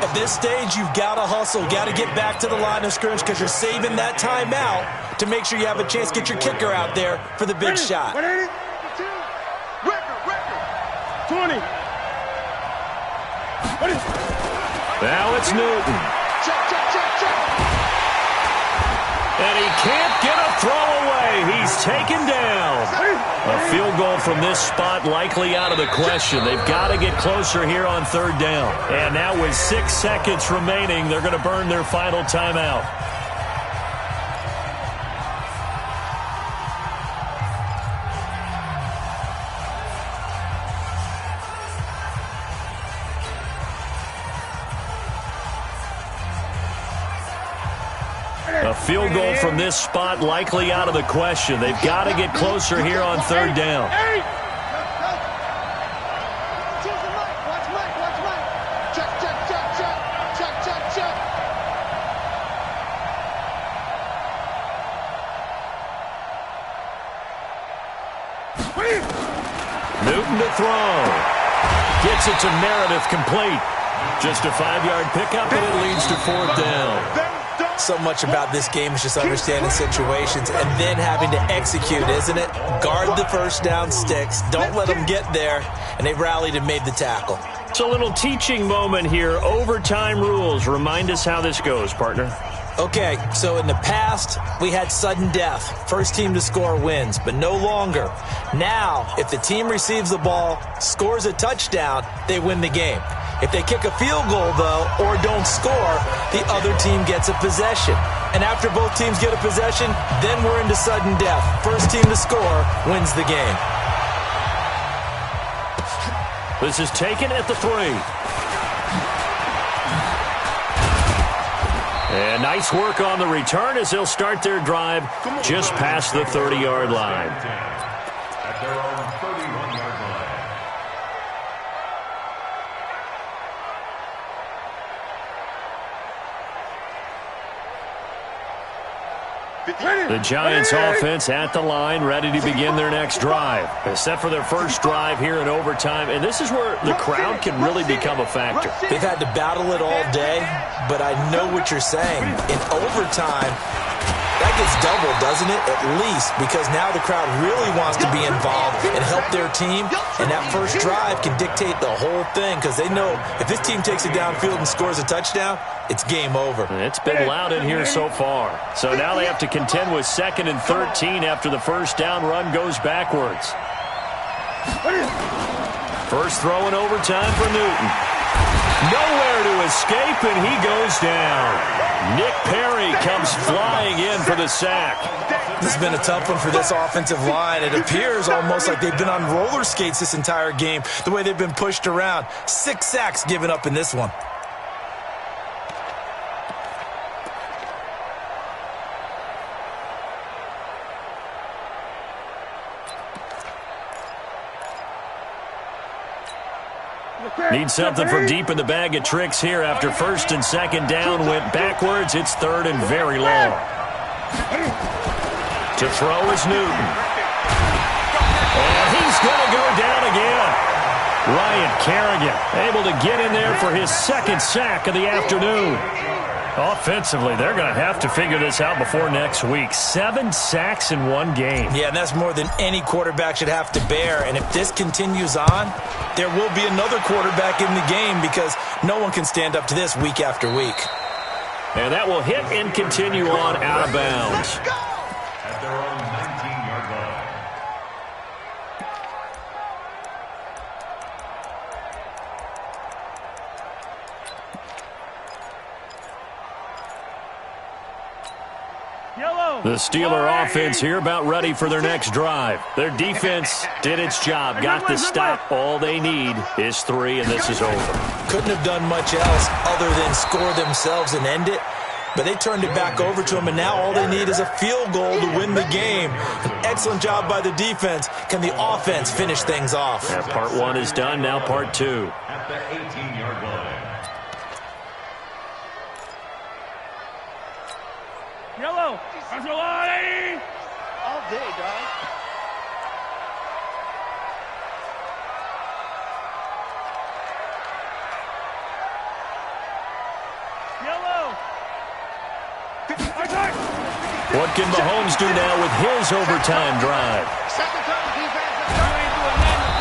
At this stage, you've got to hustle, got to get back to the line of scrimmage because you're saving that timeout to make sure you have a chance to get your kicker out there for the big shot. 20. Now it's Newton. And he can't get a throw away. He's taken down. A field goal from this spot likely out of the question. They've got to get closer here on 3rd down. And now with 6 seconds remaining, they're going to burn their final timeout. A field goal from this spot likely out of the question. They've got to get closer here on 3rd down. Newton to throw. Gets it to Meredith, complete. Just a 5-yard pickup, and it leads to 4th down. So much about this game is just understanding situations and then having to execute, isn't it? Guard the first down sticks. Don't let them get there. And they rallied and made the tackle. It's a little teaching moment here. Overtime rules. Remind us how this goes, partner. Okay, so in the past, we had sudden death. First team to score wins, but no longer. Now, if the team receives the ball, scores a touchdown, they win the game. If they kick a field goal, though, or don't score, the other team gets a possession. And after both teams get a possession, then we're into sudden death. First team to score wins the game. This is taken at the 3. And nice work on the return as they'll start their drive just past the 30-yard line. At their own 31-yard line. The Giants offense at the line, ready to begin their next drive. They're set for their first drive here in overtime, and this is where the crowd can really become a factor. They've had to battle it all day, but I know what you're saying. In overtime, that gets doubled, doesn't it? At least, because now the crowd really wants to be involved and help their team, and that first drive can dictate the whole thing because they know if this team takes it downfield and scores a touchdown, it's game over. It's been loud in here so far. So now they have to contend with 2nd and 13 after the first down run goes backwards. First throw in overtime for Newton. Nowhere to escape, and he goes down. Nick Perry comes flying in for the sack. This has been a tough one for this offensive line. It appears almost like they've been on roller skates this entire game, the way they've been pushed around. 6 sacks given up in this one. Need something from deep in the bag of tricks here after 1st and 2nd down went backwards. It's 3rd and very long. To throw is Newton. And he's going to go down again. Ryan Kerrigan able to get in there for his 2nd sack of the afternoon. Offensively, they're going to have to figure this out before next week. 7 sacks in one game. Yeah, and that's more than any quarterback should have to bear. And if this continues on, there will be another quarterback in the game because no one can stand up to this week after week. And that will hit and continue on out of bounds. At their own 19-yard line. Yellow. The Steeler offense here about ready for their next drive. Their defense did its job, got the stop. All they need is 3, and this is over. Couldn't have done much else other than score themselves and end it. But they turned it back over to him, and now all they need is a field goal to win the game. An excellent job by the defense. Can the offense finish things off? Yeah, part 1 is done, now part 2. At the 18-yard line. Yellow. All day, dog. Yellow. What can Mahomes do now with his overtime drive?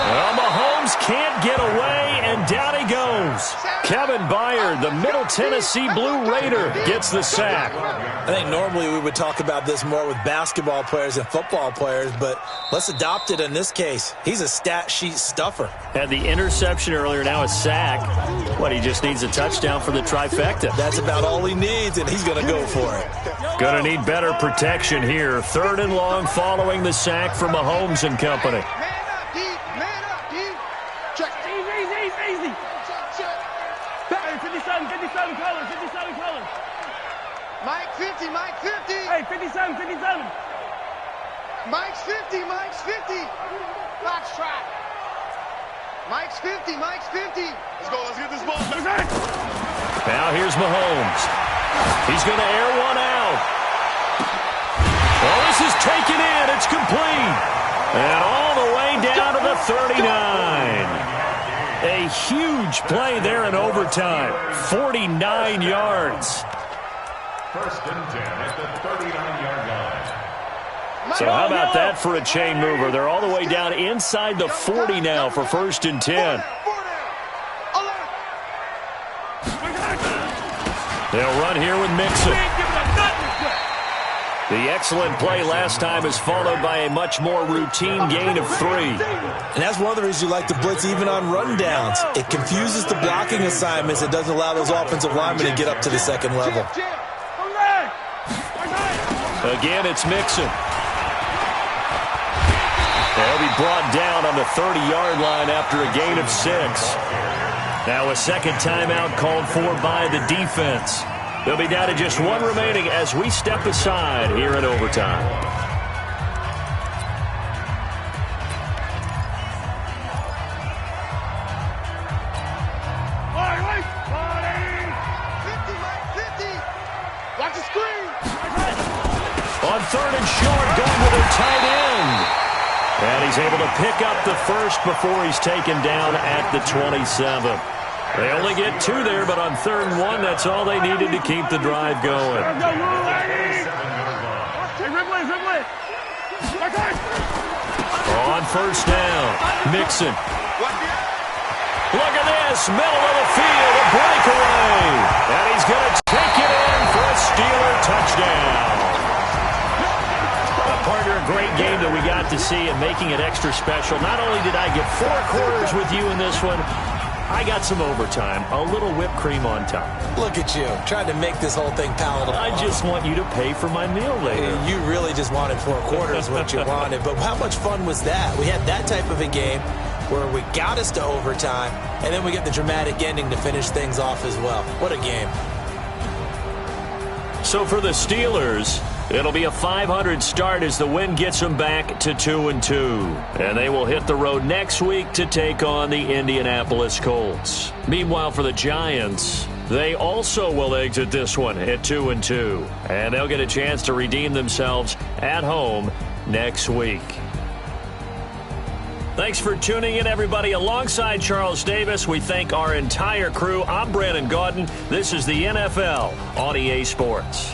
Well, Mahomes can't get away, and down he goes. Kevin Byard, the Middle Tennessee Blue Raider, gets the sack. I think normally we would talk about this more with basketball players and football players, but let's adopt it in this case. He's a stat sheet stuffer. Had the interception earlier, now a sack. What, he just needs a touchdown for the trifecta. That's about all he needs, and he's going to go for it. Going to need better protection here. 3rd and long following the sack from Mahomes and company. Man up, D. Check. Easy. Hey, 57 colors. Mike 50. Hey, 57. Mike's 50. Foxtrot. Mike's 50. Let's go. Let's get this ball. Now here's Mahomes. He's going to air one out. Well, this is taken in. It's complete. And all the way down to the 39. A huge play there in overtime. 49 yards. 1st and 10 at the 39-yard line. So how about that for a chain mover? They're all the way down inside the 40 now for 1st and 10. They'll run here with Mixon. The excellent play last time is followed by a much more routine gain of 3. And that's one of the reasons you like to blitz even on rundowns. It confuses the blocking assignments. It doesn't allow those offensive linemen to get up to the 2nd level. Again, it's Mixon. They'll be brought down on the 30-yard line after a gain of 6. Now a 2nd timeout called for by the defense. They'll be down to just 1 remaining as we step aside here in overtime. Watch the screen. On 3rd and short, going with a tight end. And he's able to pick up the 1st before he's taken down at the 27. They only get 2 there, but on 3rd and 1, that's all they needed to keep the drive going. On 1st down, Mixon. Look at this, middle of the field, a breakaway. And he's going to take it in for a Steeler touchdown. Partner, a great game that we got to see and making it extra special. Not only did I get 4 quarters with you in this one, I got some overtime, a little whipped cream on top. Look at you, trying to make this whole thing palatable. I just want you to pay for my meal later. You really just wanted 4 quarters, what you wanted. But how much fun was that? We had that type of a game where we got us to overtime, and then we get the dramatic ending to finish things off as well. What a game. So for the Steelers, it'll be a 500 start as the win gets them back to 2-2. And they will hit the road next week to take on the Indianapolis Colts. Meanwhile, for the Giants, they also will exit this one at 2-2. And they'll get a chance to redeem themselves at home next week. Thanks for tuning in, everybody. Alongside Charles Davis, we thank our entire crew. I'm Brandon Gaudin. This is the NFL on EA Sports.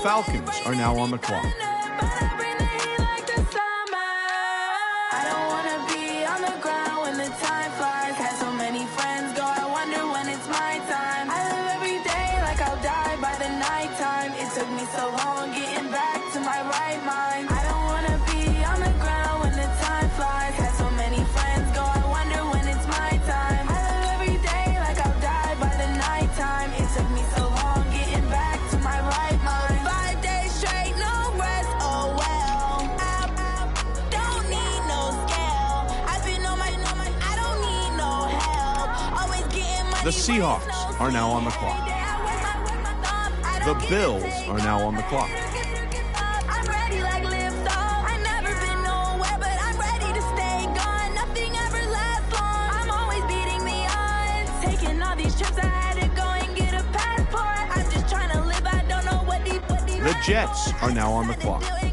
Falcons are now on the clock. The Seahawks are now on the clock. The Bills are now on the clock. The Jets are now on the clock.